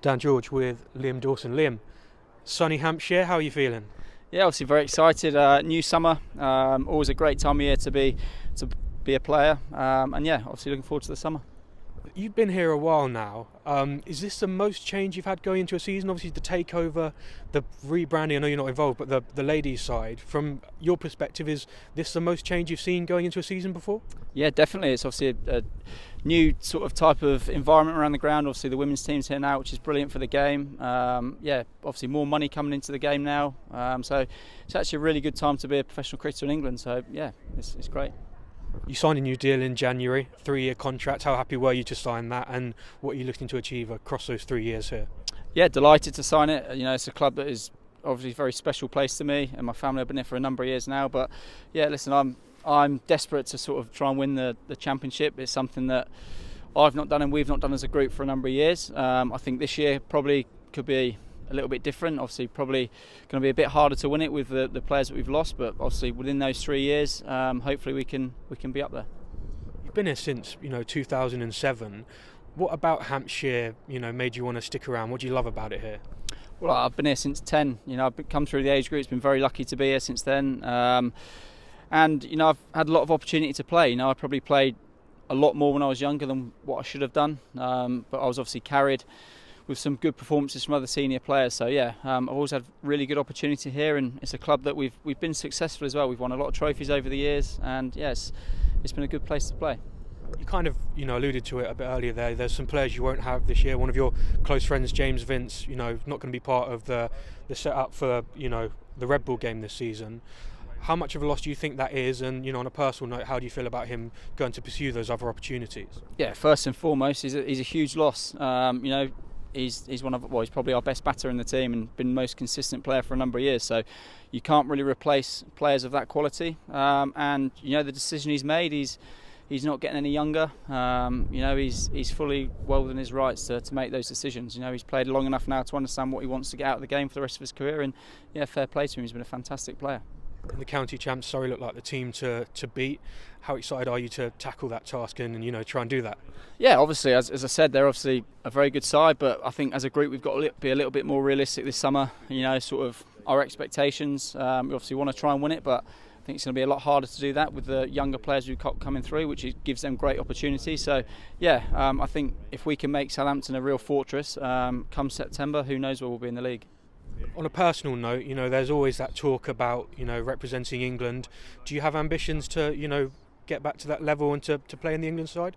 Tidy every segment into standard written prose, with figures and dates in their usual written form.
Dan George with Liam Dawson. Liam, sunny Hampshire, how are you feeling? Yeah, obviously very excited. New summer, always a great time of year to be a player, and yeah, obviously looking forward to the summer. You've been here a while now. Is this the most change you've had going into a season? Obviously the takeover, the rebranding, I know you're not involved, but the ladies' side, from your perspective, is this the most change you've seen going into a season before? Yeah, definitely. It's obviously a new sort of type of environment around the ground. Obviously the women's team's here now, which is brilliant for the game. Yeah, obviously more money coming into the game now. So it's actually a really good time to be a professional cricketer in England. So yeah, it's great. You signed a new deal in January, 3-year contract. How happy were you to sign that, and what are you looking to achieve across those 3 years here? Yeah, delighted to sign it. You know, it's a club that is obviously a very special place to me and my family. Have been here for a number of years now. But yeah, listen, I'm desperate to sort of try and win the championship. It's something that I've not done and we've not done as a group for a number of years. I think this year probably could be a little bit different. Obviously probably going to be a bit harder to win it with the players that we've lost, but obviously within those 3 years, hopefully we can be up there. You've been here since 2007. What about Hampshire made you want to stick around? What do you love about it here? Well, I've been here since 10. I've come through the age group. It's been very lucky to be here since then. And I've had a lot of opportunity to play. I probably played a lot more when I was younger than what I should have done. But I was obviously carried with some good performances from other senior players. So yeah, I've always had really good opportunity here, and it's a club that we've been successful as well. We've won a lot of trophies over the years, and yes, it's been a good place to play. You kind of alluded to it a bit earlier there. There's some players you won't have this year. One of your close friends, James Vince, not going to be part of the setup for the Red Bull game this season. How much of a loss do you think that is? And on a personal note, how do you feel about him going to pursue those other opportunities? Yeah, first and foremost, he's a huge loss. He's one of he's probably our best batter in the team and been the most consistent player for a number of years. So you can't really replace players of that quality. And the decision he's made, he's not getting any younger. He's fully well within his rights to make those decisions. He's played long enough now to understand what he wants to get out of the game for the rest of his career. And yeah, fair play to him. He's been a fantastic player. And the county champs, Surrey look like the team to beat. How excited are you to tackle that task and try and do that? Yeah, obviously, as I said, they're obviously a very good side, but I think as a group we've got to be a little bit more realistic this summer. Sort of our expectations. We obviously want to try and win it, but I think it's going to be a lot harder to do that with the younger players we've got coming through, which gives them great opportunities. So yeah, I think if we can make Southampton a real fortress come September, who knows where we'll be in the league. On a personal note, there's always that talk about, representing England. Do you have ambitions to, get back to that level and to play in the England side?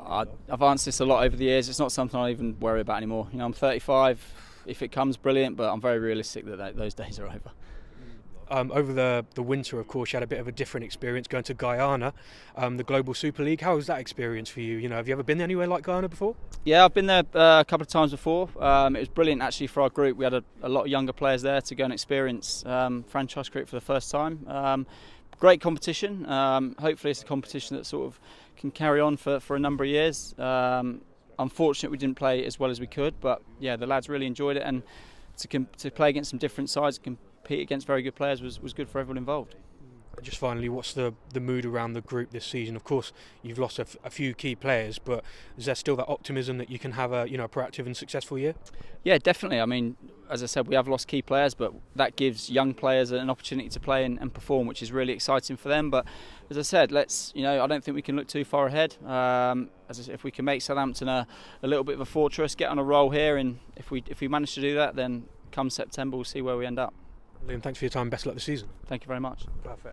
I've answered this a lot over the years. It's not something I even worry about anymore. I'm 35. If it comes, brilliant, but I'm very realistic that those days are over. Over the winter, of course, you had a bit of a different experience going to Guyana, the Global Super League. How was that experience for you? Have you ever been anywhere like Guyana before? Yeah, I've been there a couple of times before. It was brilliant actually for our group. We had a lot of younger players there to go and experience franchise cricket for the first time. Great competition. Hopefully it's a competition that sort of can carry on for a number of years. Unfortunately, we didn't play as well as we could, but yeah, the lads really enjoyed it, and to play against some different sides, compete against very good players was good for everyone involved. Just finally, what's the mood around the group this season? Of course, you've lost a few key players, but is there still that optimism that you can have a proactive and successful year? Yeah, definitely. I mean, as I said, we have lost key players, but that gives young players an opportunity to play and perform, which is really exciting for them. But as I said, I don't think we can look too far ahead. As I said, if we can make Southampton a little bit of a fortress, get on a roll here, and if we manage to do that, then come September we'll see where we end up. Liam, thanks for your time. Best of luck this season. Thank you very much. Perfect.